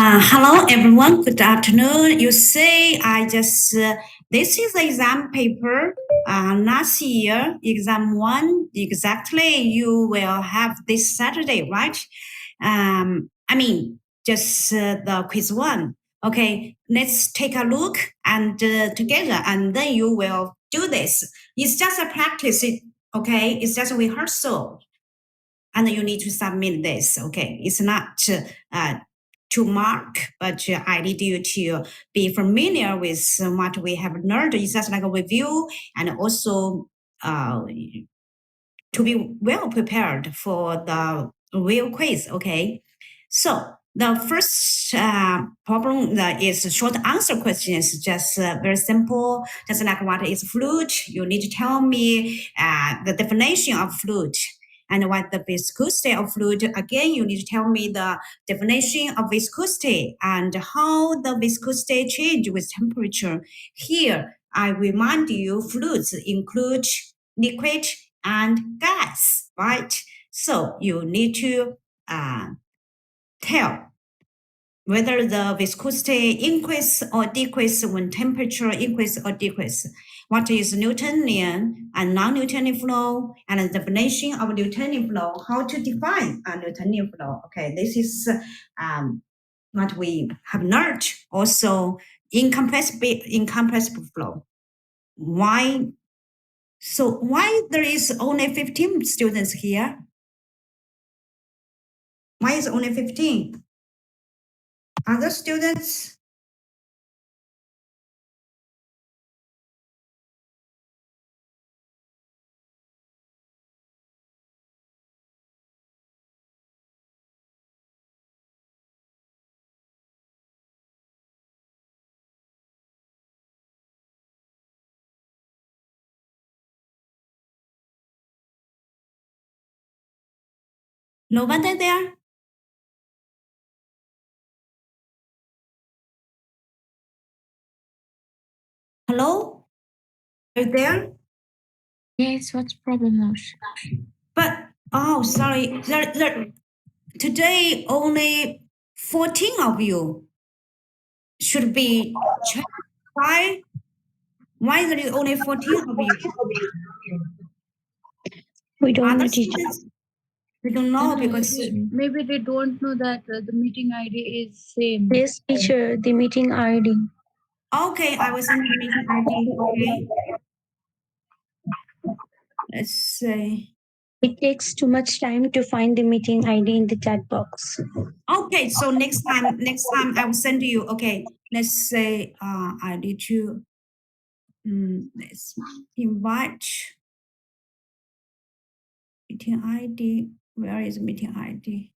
Hello, everyone. Good afternoon. You say this is the exam paper. Last year, exam one, exactly, you will have this Saturday, right? Just the quiz one. Okay, let's take a look and together, and then you will do this. It's just a practice, okay? It's just a rehearsal and you need to submit this. Okay, it's not to mark, but I need you to be familiar with what we have learned. It's just like a review and also to be well prepared for the real quiz. Okay, so the first problem that is short answer question is just very simple. Just like what is fluid, you need to tell me the definition of fluid. And what the viscosity of fluid, again, you need to tell me the definition of viscosity and how the viscosity change with temperature. Here, I remind you, fluids include liquid and gas, right? So you need to tell whether the viscosity increase or decrease when temperature increase or decrease. What is Newtonian and non-Newtonian flow, and the definition of Newtonian flow, how to define a Newtonian flow. Okay, this is what we have learned. Also, incompressible flow. Why? So why there is only 15 students here? Why is only 15? Other students? Nobody there? Hello? Are you there? Yes, what's problem now? But, oh, sorry. Today, only 14 of you should be checked. Why there is only 14 of you? We don't Other know, teacher. students? We don't know because Maybe they don't know that the meeting ID is same. Yes, teacher, the meeting ID. okay, I will send you meeting ID. Okay. Let's say. It takes too much time to find the meeting ID in the chat box. Okay, so next time I will send you. Okay, let's say I need to let's invite meeting ID. Where is meeting ID?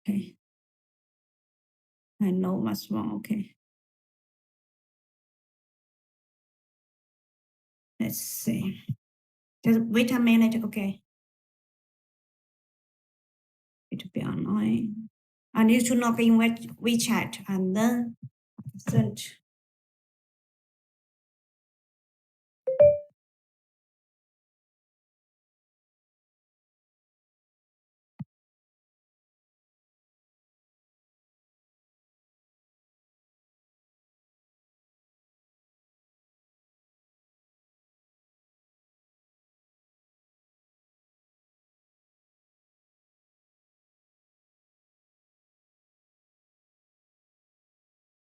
Okay. I know what's wrong. Okay. Let's see. Just wait a minute. Okay. It will be online. I need to log in with WeChat and then send.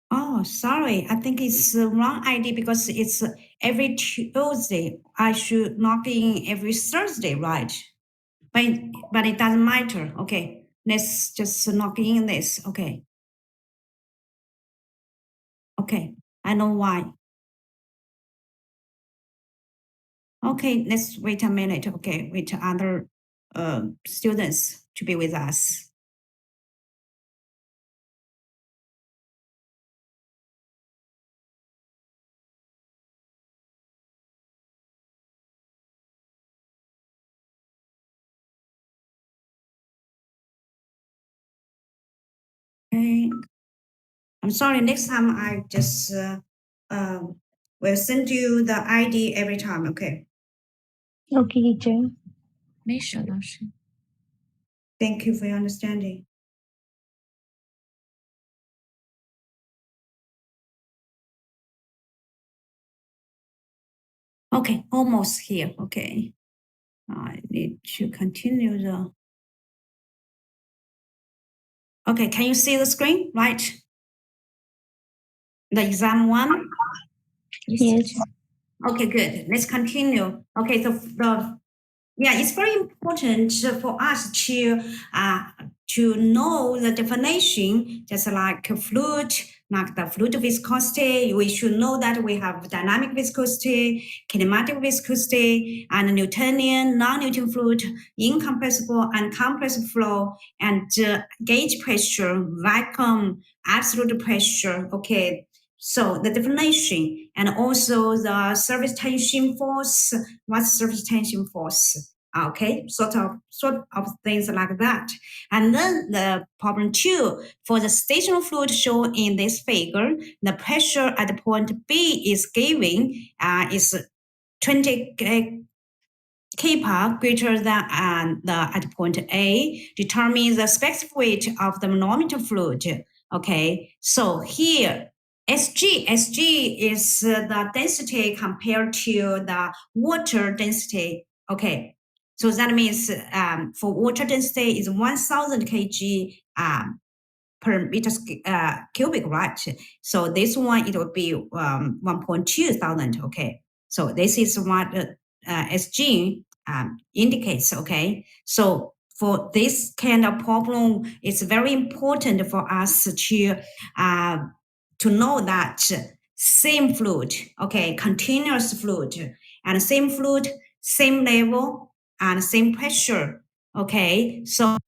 Oh, sorry. I think it's the wrong ID because it's every Tuesday. I should log in every Thursday, right? But it doesn't matter. Okay. Let's just log in this. Okay. Okay. I know why. Okay. Let's wait a minute. Okay. Wait other students to be with us. Okay. I'm sorry. Next time I just will send you the ID every time. Okay. Okay, teacher. Thank you for your understanding. Okay, almost here. Okay. I need to continue the. Okay, can you see the screen, right? The exam one? Yes. Okay, good. Let's continue. Okay, so it's very important for us to know the definition, just like fluid, like the fluid viscosity. We should know that we have dynamic viscosity, kinematic viscosity, and Newtonian, non-Newton fluid, incompressible and compressible flow, and gauge pressure, vacuum, absolute pressure. Okay. So the definition and also the surface tension force. What's surface tension force? Okay, sort of things like that. And then the problem 2, for the stationary fluid shown in this figure, the pressure at point B is given is 20 kPa greater than at point A, determine the specific weight of the manometer fluid. Okay, so here Sg is the density compared to the water density. Okay, so that means for water density is 1,000 kg per meter cubic, right? So this one, it will be 1.2 thousand, okay? So this is what SG indicates, okay? So for this kind of problem, it's very important for us to know that same fluid, okay, continuous fluid, and same fluid, same level, and same pressure, okay? So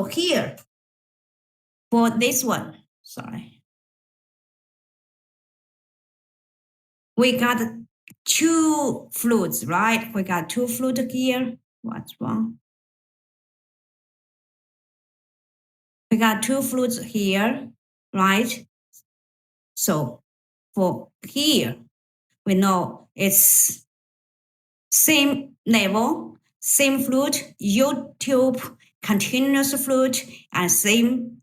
here, for this one, sorry, we got 2 fluids, right? We got 2 fluids here. What's wrong? We got 2 fluids here, right? So for here, we know it's same level, same fluid, U-tube, continuous fluid, and same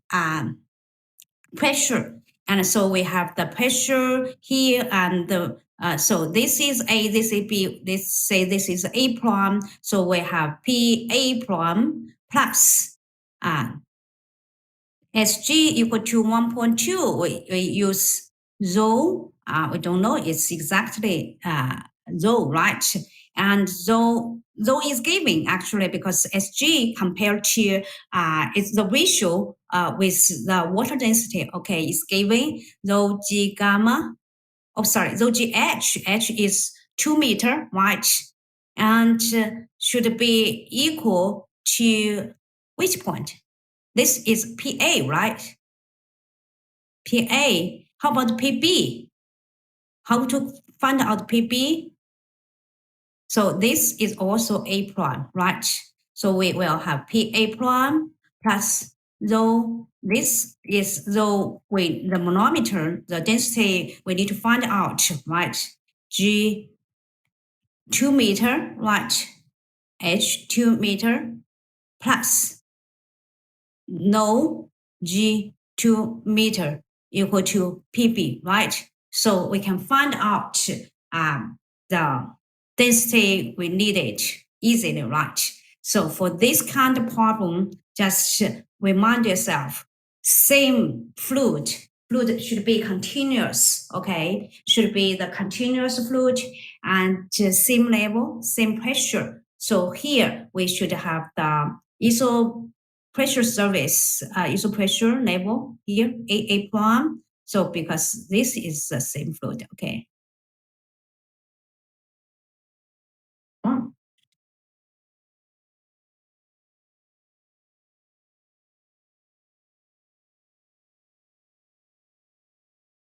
pressure. And so we have the pressure here, and so this is A, this is B, this is A prime. So we have P A prime plus Sg equal to 1.2. We use rho. We don't know it's exactly rho, right? And rho is given actually because Sg compared to it's the ratio with the water density. Okay, it's given rho g gamma. Oh, sorry, rho g h is 2 meter, right? And should be equal to which point? This is PA, right? PA. How about PB? How to find out PB? So this is also A prime, right? So we will have PA prime plus rho. This is rho with the manometer, the density we need to find out, right? G 2 meter, right? H 2 meter plus no G 2 meter equal to PB, right? So we can find out the density we needed easily, right? So for this kind of problem, just remind yourself, same fluid should be continuous, okay? Should be the continuous fluid and same level, same pressure. So here we should have the pressure surface, isopressure level here, A prime. So because this is the same fluid, okay.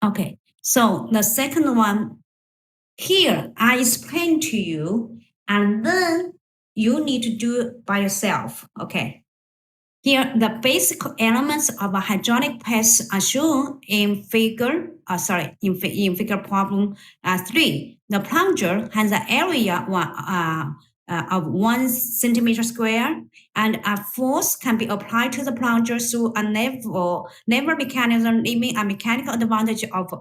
Okay, so the second one, here I explain to you, and then you need to do it by yourself, okay. Here, the basic elements of a hydraulic press are shown in figure, in figure problem 3. The plunger has an area of 1 centimeter square, and a force can be applied to the plunger through a lever mechanism, leaving a mechanical advantage of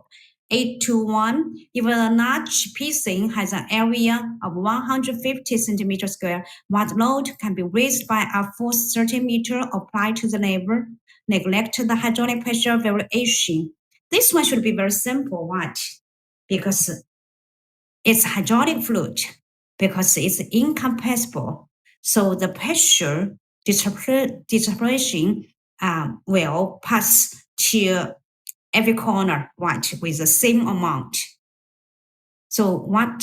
8 to 1. If a large piecing has an area of 150 centimeter square, what load can be raised by a force 30 meter applied to the lever? Neglect the hydraulic pressure variation. This one should be very simple, right? Because it's hydraulic fluid, because it's incompressible. So the pressure distribution will pass to every corner, right, with the same amount. So what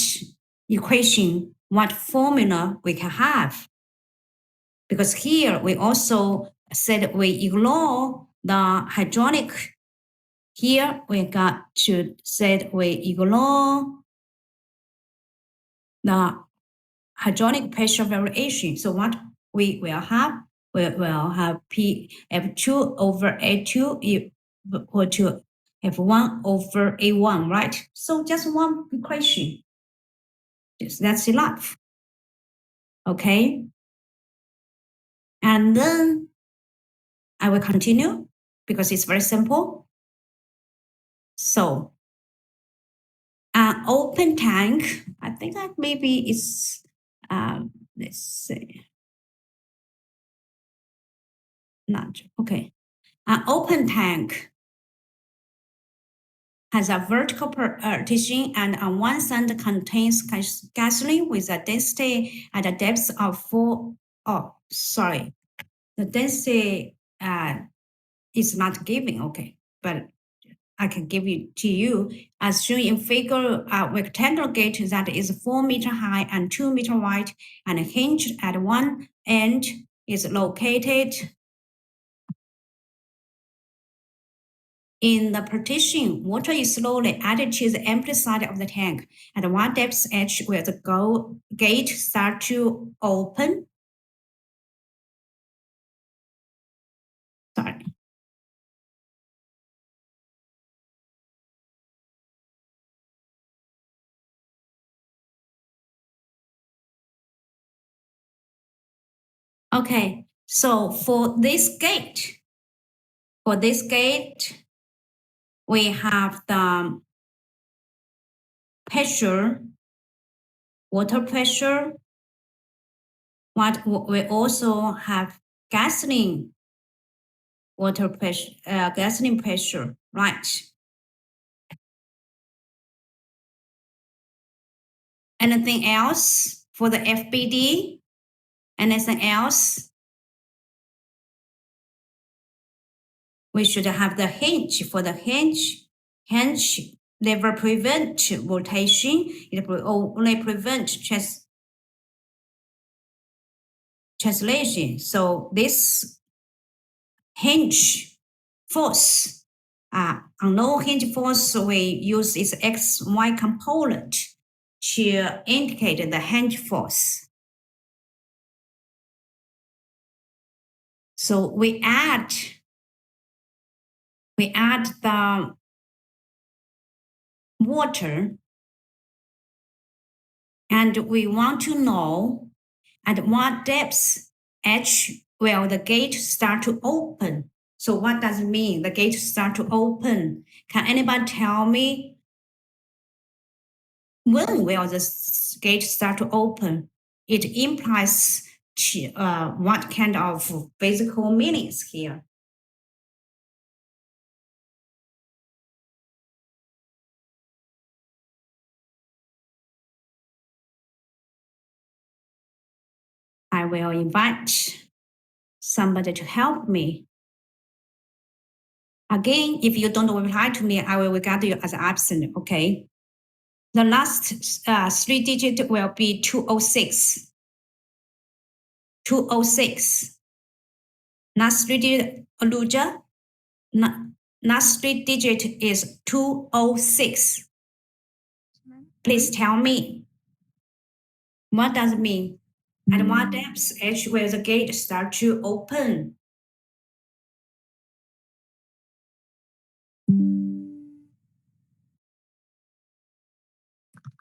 equation, what formula we can have? Because here we also said we ignore the hydraulic. Here we got to said we ignore the hydraulic pressure variation. So what we will have? We will have P F2 over A2 equal to F1 over A1, right? So just one equation. That's enough. Okay. And then I will continue because it's very simple. So an open tank, I think that maybe it's, let's see, not, okay. An open tank has a vertical partition and on one side contains gasoline with a density at a depth of 4, oh, sorry. The density is not given, okay, but I can give it to you. As shown in figure, a rectangular gate that is 4 meter high and 2 meter wide and hinged at one end is located in the partition. Water is slowly added to the empty side of the tank. At one depth h will the gate start to open. Sorry. Okay, so for this gate, we have the pressure, water pressure. What we also have gasoline, water pressure, gasoline pressure, right? Anything else for the FBD? Anything else? We should have the hinge. For the hinge never prevent rotation. It will only prevent translation. So this hinge force, unknown hinge force, we use its XY component to indicate the hinge force. So we add the water, and we want to know at what depth h will the gate start to open. So what does it mean, the gate start to open? Can anybody tell me when will the gate start to open? It implies what kind of physical meanings here? I will invite somebody to help me. Again, if you don't reply to me, I will regard you as absent, okay? The last 3 digits will be 206. 206. Last 3 digit, Aluja. Last 3 digit is 206. Please tell me. What does it mean? At what depth h will the gate start to open?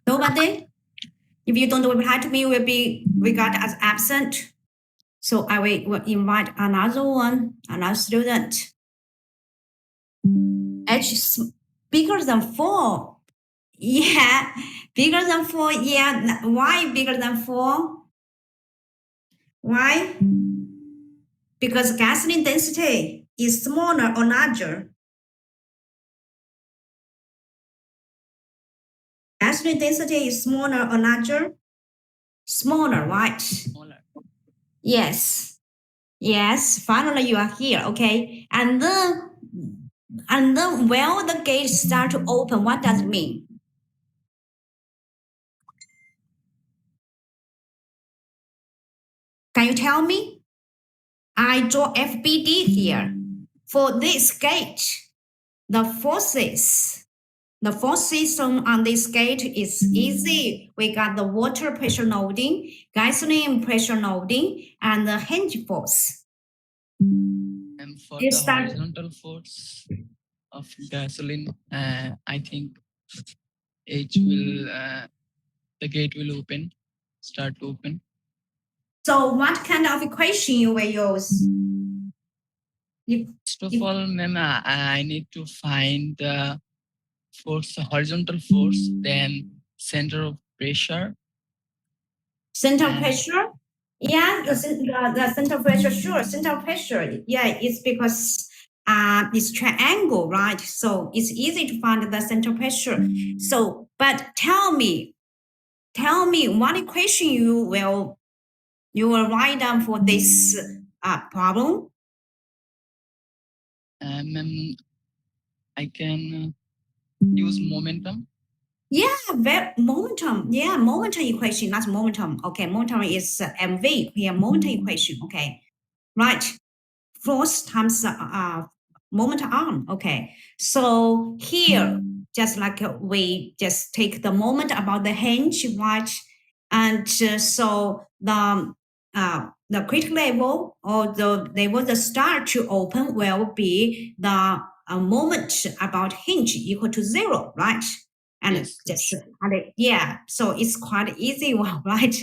Nobody? If you don't reply to me, will be regarded as absent. So I will invite another student. Bigger than 4. Yeah, bigger than 4. Yeah, why bigger than 4? Why? Because gasoline density is smaller or larger. Gasoline density is smaller or larger? Smaller, right? Smaller. Yes. Yes, finally you are here, okay? And then when the gate start to open, what does it mean? Can you tell me? I draw FBD here. For this gate, the forces on this gate is easy. We got the water pressure loading, gasoline pressure loading, and the hinge force. And for You the start- horizontal force of gasoline, I think H will the gate will start to open. So what kind of equation you will use? First of all, ma'am, I need to find the force, horizontal force, then center of pressure. Center of pressure? Yeah, the center of pressure, sure. Center of pressure, yeah, it's because it's triangle, right? So it's easy to find the center of pressure. So, but tell me what equation you will write down for this problem? Ma'am, I can use momentum. Yeah, momentum. Yeah, momentum equation. That's momentum. Okay, momentum is mv. Here, momentum equation. Okay, right. Force times moment arm. Okay, so here, just like we just take the moment about the hinge, right? And so the critical level or the level the start to open will be the moment about hinge equal to 0, right? And Yes, just yes. yeah, so it's quite easy one, right?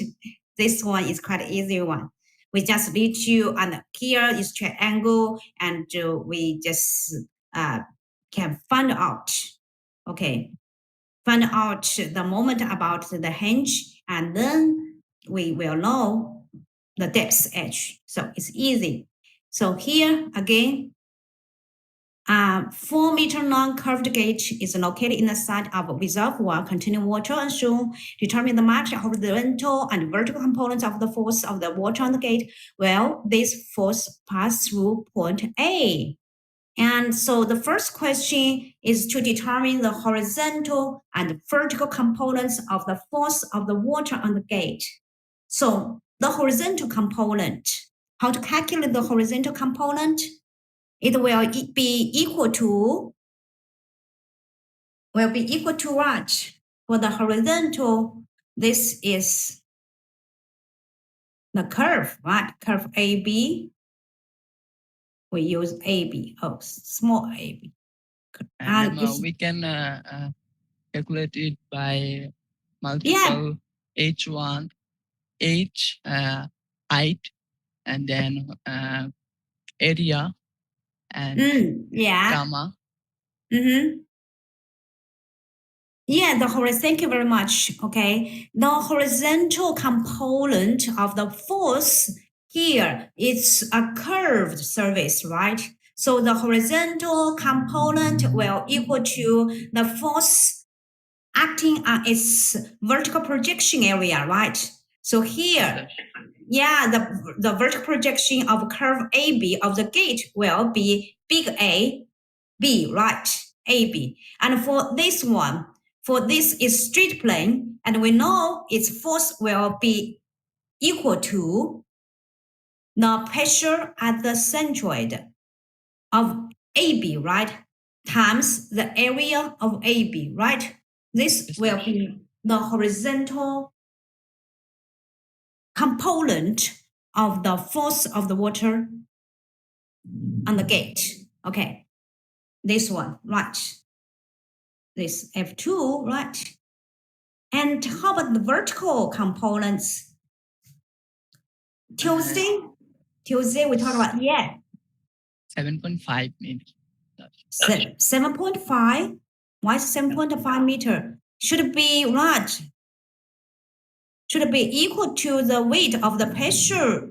This one is quite easy one. We just need to, and here is triangle, and we just can find out, okay, find out the moment about the hinge, and then we will know the depth edge. So it's easy. So here again, 4-meter long curved gate is located in the side of a reservoir containing water and shown. Determine the match of the horizontal and vertical components of the force of the water on the gate. Well, this force pass through point A. And so the first question is to determine the horizontal and vertical components of the force of the water on the gate. So the horizontal component, how to calculate the horizontal component? It will be equal to what? For the horizontal, this is the curve, right? Curve AB. We use AB, small AB. And we can calculate it by multiple H1, H height, and then area and gamma. Mm-hmm. Yeah, thank you very much. Okay, the horizontal component of the force here, it's a curved surface, right? So the horizontal component will equal to the force acting on its vertical projection area, right? So here, yeah, the vertical projection of curve AB of the gate will be big A, B, right? AB. And for this one, for this is straight plane, and we know its force will be equal to the pressure at the centroid of AB, right? Times the area of AB, right? This will be the horizontal component of the force of the water on the gate. Okay, this one, right? This F2, right? And how about the vertical components? Tuesday we talk about, 7.5 maybe. 7.5. Why 7.5 meter? Should be right. Should be equal to the weight of the pressure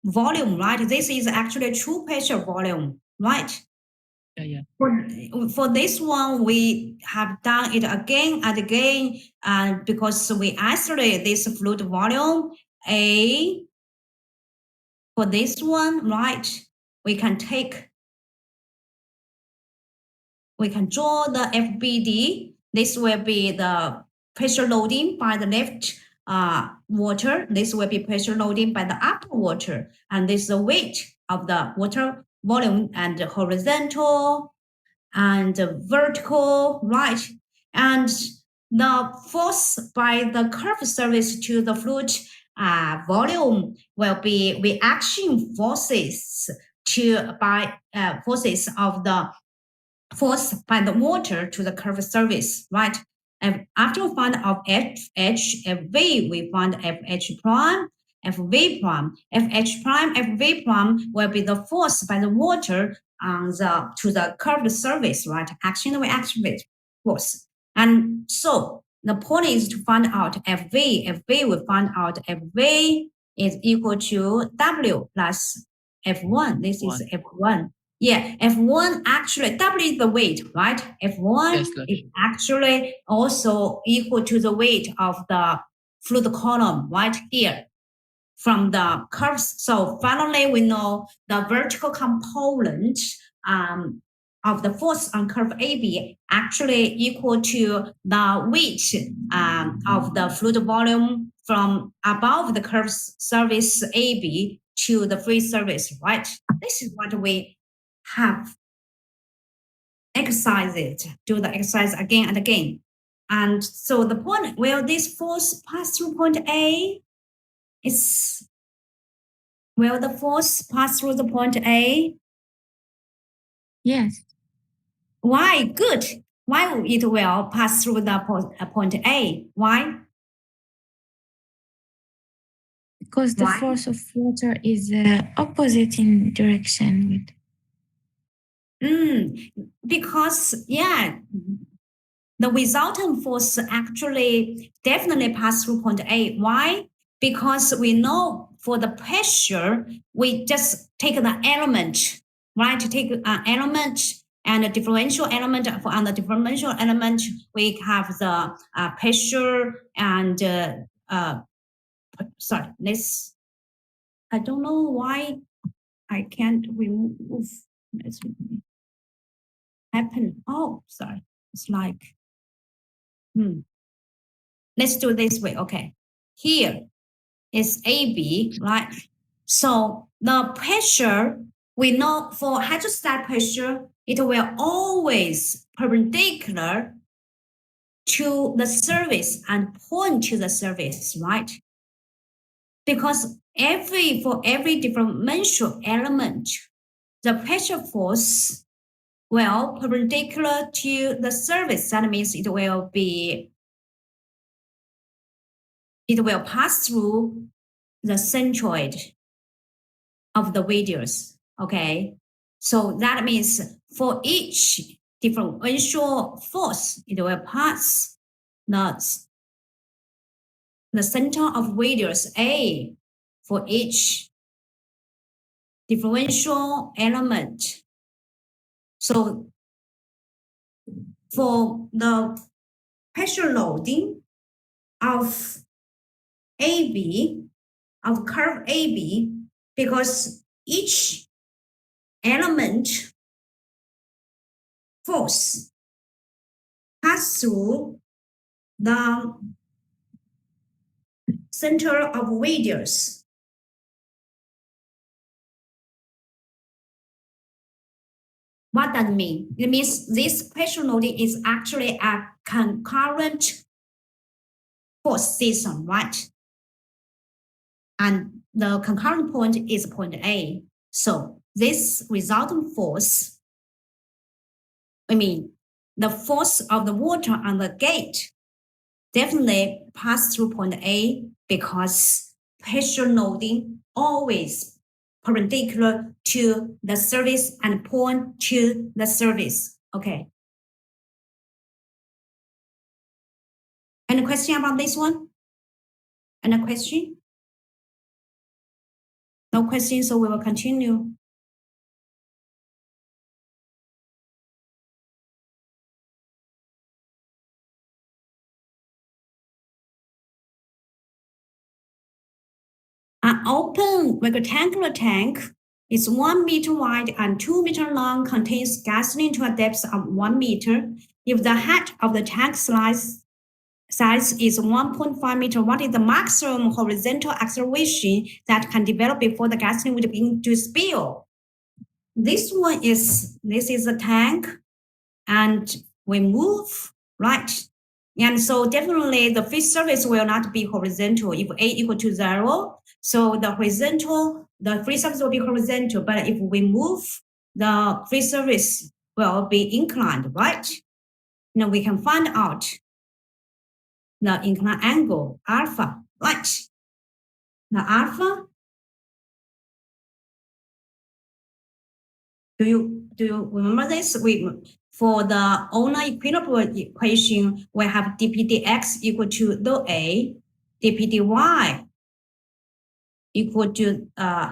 volume, right? This is actually true pressure volume, right? Yeah. For this one, we have done it again and again, because we isolate this fluid volume A. For this one, right? We can draw the FBD. This will be the pressure loading by the left water. This will be pressure loading by the upper water. And this is the weight of the water volume and the horizontal and vertical, right? And the force by the curved surface to the fluid volume will be reaction forces forces of the force by the water to the curved surface, right? And after we find out FV, we find FH prime, FV prime. FH prime, FV prime will be the force by the water to the curved surface, right? Action and reaction force. And so the point is to find out FV. FV, we find out FV is equal to W plus F1. This is F1. Yeah, F1 actually W is the weight, right? F1 is actually also equal to the weight of the fluid column right here from the curves. So finally, we know the vertical component of the force on curve AB actually equal to the weight of the fluid volume from above the curve surface AB to the free surface, right? This is what we have exercise it, do the exercise again and again. And so the point, will this force pass through point A? Will the force pass through the point A? Yes. Why? Good. Why it will pass through the point A? Why? Because the force of water is opposite in direction with. Because the resultant force actually definitely pass through point A. Why? Because we know for the pressure, we just take the element, right? To take an element and a differential element. On the differential element, we have the pressure and I don't know why I can't remove. Let's happen. Oh, sorry. It's like, let's do it this way. Okay. Here is AB, right? So the pressure, we know for hydrostatic pressure, it will always perpendicular to the surface and point to the surface, right? Because for every differential element, the pressure force will perpendicular to the surface. That means it will pass through the centroid of the radius. Okay, so that means for each differential force, it will pass the center of radius A for each differential element. So for the pressure loading of AB, of curve AB, because each element force pass through the center of radius. What does it mean? It means this pressure loading is actually a concurrent force system, right? And the concurrent point is point A. So this resultant force, the force of the water on the gate definitely pass through point A because pressure loading always perpendicular to the surface and point to the surface. Okay. Any question about this one? Any question? No question, so we will continue. An open rectangular tank is 1 meter wide and 2 meter long, contains gasoline to a depth of 1 meter. If the height of the tank size is 1.5 meter, what is the maximum horizontal acceleration that can develop before the gasoline would begin to spill? This is a tank, and we move, right? And so definitely the free surface will not be horizontal. If A equal to 0, so the free surface will be horizontal. But if we move, the free surface will be inclined, right? Now we can find out the inclined angle, alpha, right? The alpha, do you remember this? For the owner equilibrium equation, we have dp dx equal to dou A, dp dy equal to,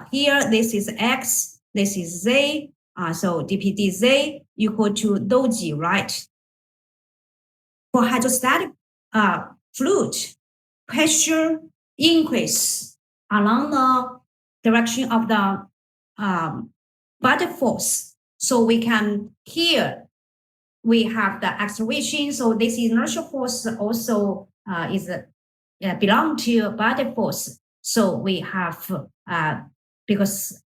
here, this is x, this is z, so dp dz equal to dou g, right? For hydrostatic fluid, pressure increase along the direction of the body force. So we can, here, we have the acceleration. So this inertial force also belong to body force. So we have, because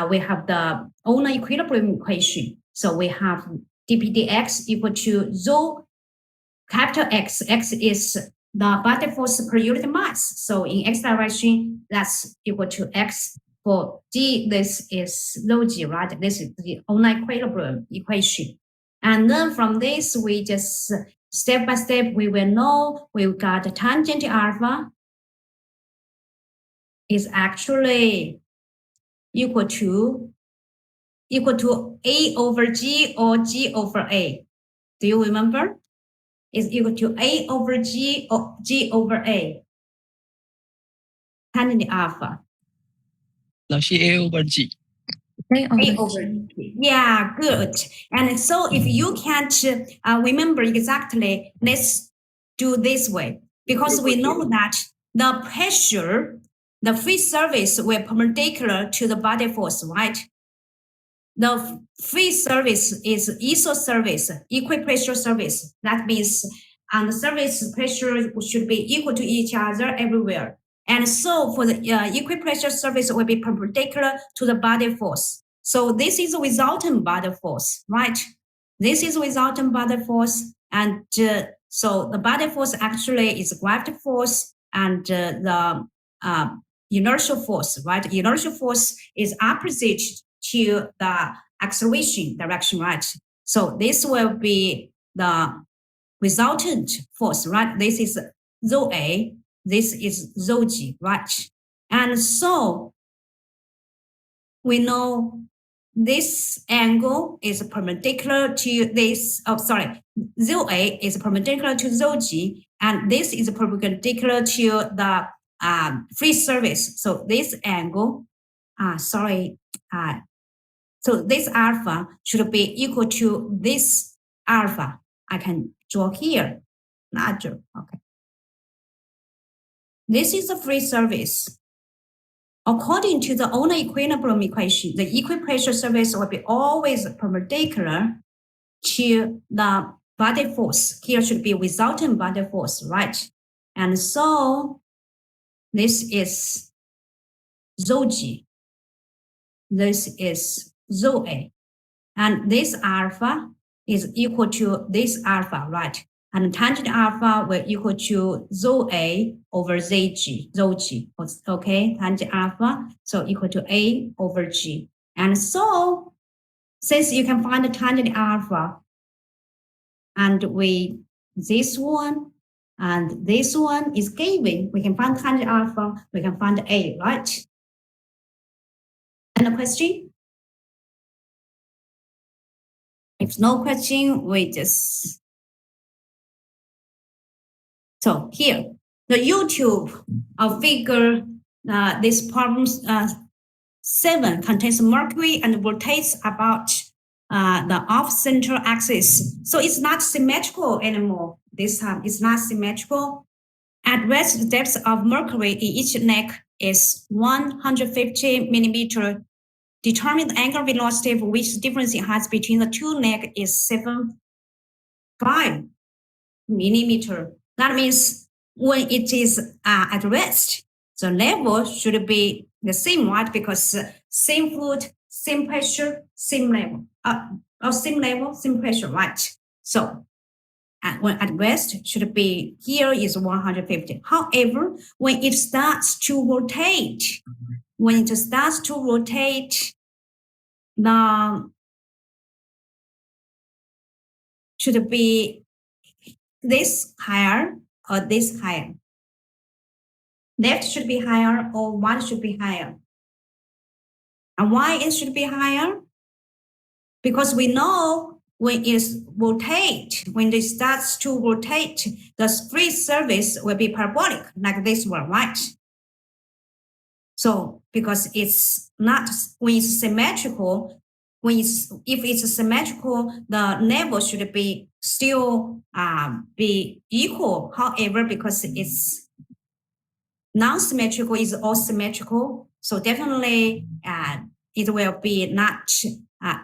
we have the owner equilibrium equation. So we have dp dx equal to rho capital X. X is the body force per unit mass. So in x direction, that's equal to x. For g, this is rho g, right? This is the owner equilibrium equation. And then from this, we just step by step, we will know we've got tangent alpha is actually equal to A over G or G over A. Do you remember? Is equal to A over G or G over A. Tangent alpha. A over G. A over G. Yeah, good. And so if you can't remember exactly, let's do this way. Because we know that the pressure, the free surface will perpendicular to the body force, right? The free surface is isosurface, equipressure surface. That means the surface pressure should be equal to each other everywhere. And so for the equipressure surface will be perpendicular to the body force. So this is resultant body force, right? This is resultant body force. And so the body force actually is gravity force and the inertial force, right? Inertial force is opposite to the acceleration direction, right? So this will be the resultant force, right? This is rho A, this is rho G, right? And so we know this angle is perpendicular to this, rho A is perpendicular to rho G, and this is perpendicular to the free surface. So this angle, so this alpha should be equal to this alpha. I can draw here, larger, okay. This is the free surface. According to the owner equilibrium equation, the equipressure surface will be always perpendicular to the body force. Here should be resultant body force, right? And so this is rho G. This is rho A. And this alpha is equal to this alpha, right? And tangent alpha will equal to rho A over ZG, rho G, okay? Tangent alpha, so equal to A over G. And so, since you can find the tangent alpha, and this one and this one is given, we can find tangent alpha, we can find A, right? Any question? If no question, we just So here, the YouTube figure, this problem 7 contains mercury and rotates about the off-center axis. So it's not symmetrical anymore. This time it's not symmetrical. At rest, the depth of mercury in each neck is 150 millimeter. Determine the angular velocity of which difference in height between the two necks is 7.5 millimeter. That means when it is at rest, the level should be the same, right? Because same fluid, same pressure, same level, same level, same pressure, right? So when at rest should be here is 150. However, when it starts to rotate, the should be this higher or this higher. Left should be higher or one should be higher. And why it should be higher? Because we know when it starts to rotate, the free surface will be parabolic, like this one, right? So because it's not, when it's symmetrical, if it's symmetrical, the level should be still be equal. However, because it's non-symmetrical, is all symmetrical, so definitely it will be not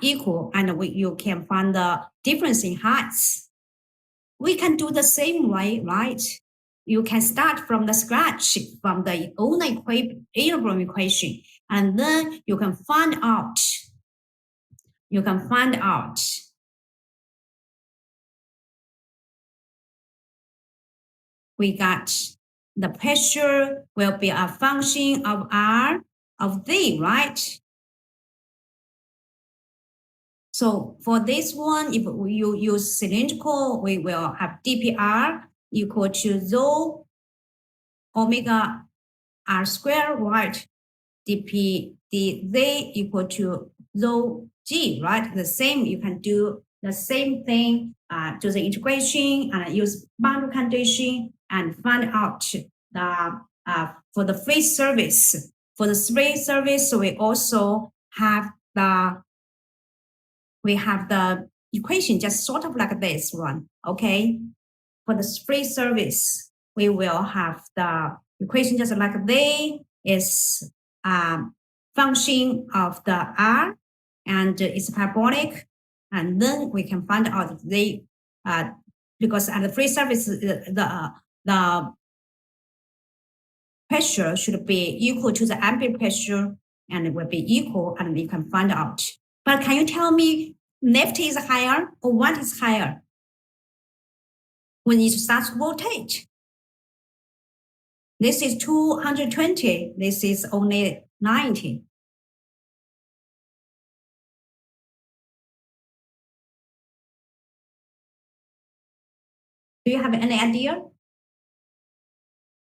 equal, and you can find the difference in heights. We can do the same way, right? You can start from the scratch, from the own equilibrium equation, and then you can find out. We got the pressure will be a function of R of V, right? So for this one, if you use cylindrical, we will have dpr equal to rho omega r squared, right? dz equal to rho g, right? The same, you can do the same thing, do the integration and use boundary condition and find out the for the free surface. For the free surface, we also have the equation just sort of like this one, okay? For the free surface, we will have the equation just like this is function of the R and it's parabolic. And then we can find out because at the free surface, the pressure should be equal to the ambient pressure and it will be equal, and we can find out. But can you tell me left is higher or what is higher when it starts to rotate? This is 220. This is only 90. Do you have any idea?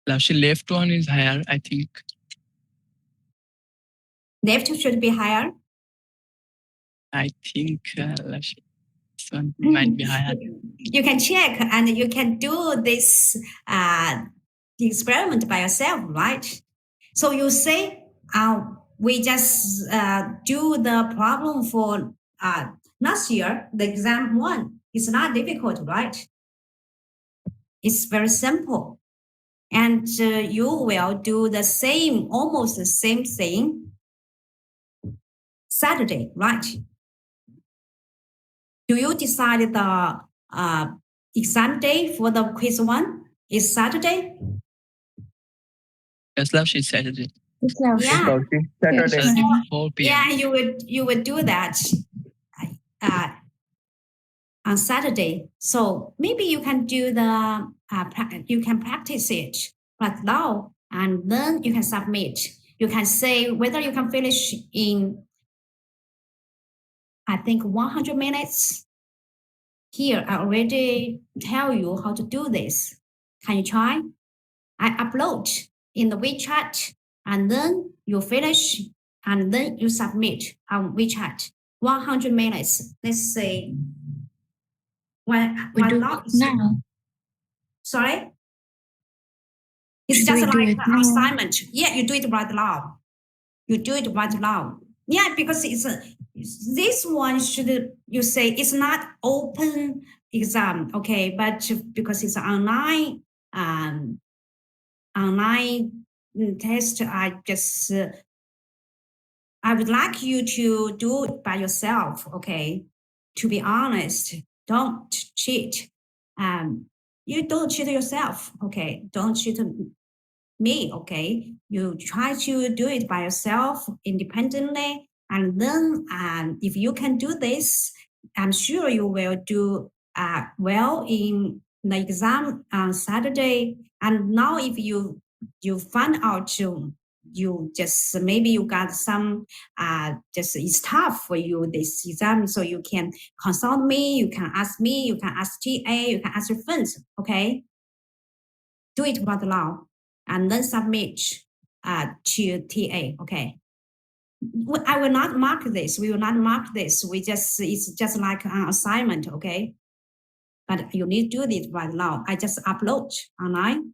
Left one is higher, I think. Left should be higher. I think this one might be higher. You can check and you can do this experiment by yourself, right? So you say, we just do the problem for last year, the exam one. It's not difficult, right? It's very simple. And you will do the same, almost the same thing Saturday, right? Do you decide the exam day for the quiz one? Is Saturday? Yes, love, she's Saturday. Yeah. Saturday. 4 p.m. Yeah, you would do that on Saturday. So maybe you can do the you can practice it right now, and then you can submit. You can say whether you can finish in, I think, 100 minutes. Here, I already tell you how to do this. Can you try? I upload in the WeChat, and then you finish, and then you submit on WeChat. 100 minutes. Let's say. We do it now. Sorry? It's Should just we do like it an now? assignment. Yeah, you do it right now. You do it right now. Yeah, because this one should, you say it's not open exam, okay, but because it's online test, I would like you to do it by yourself, okay? To be honest, don't cheat. You don't cheat yourself, okay? Don't cheat me, okay? You try to do it by yourself independently, and then if you can do this, I'm sure you will do well in the exam on Saturday. And now if you find out you just maybe you got some just it's tough for you this exam, so you can consult me, you can ask me, you can ask TA, you can ask your friends, okay? Do it right now and then submit to TA, okay? I will not mark this. We will not mark this. It's just like an assignment, okay? But you need to do this right now. I just upload online.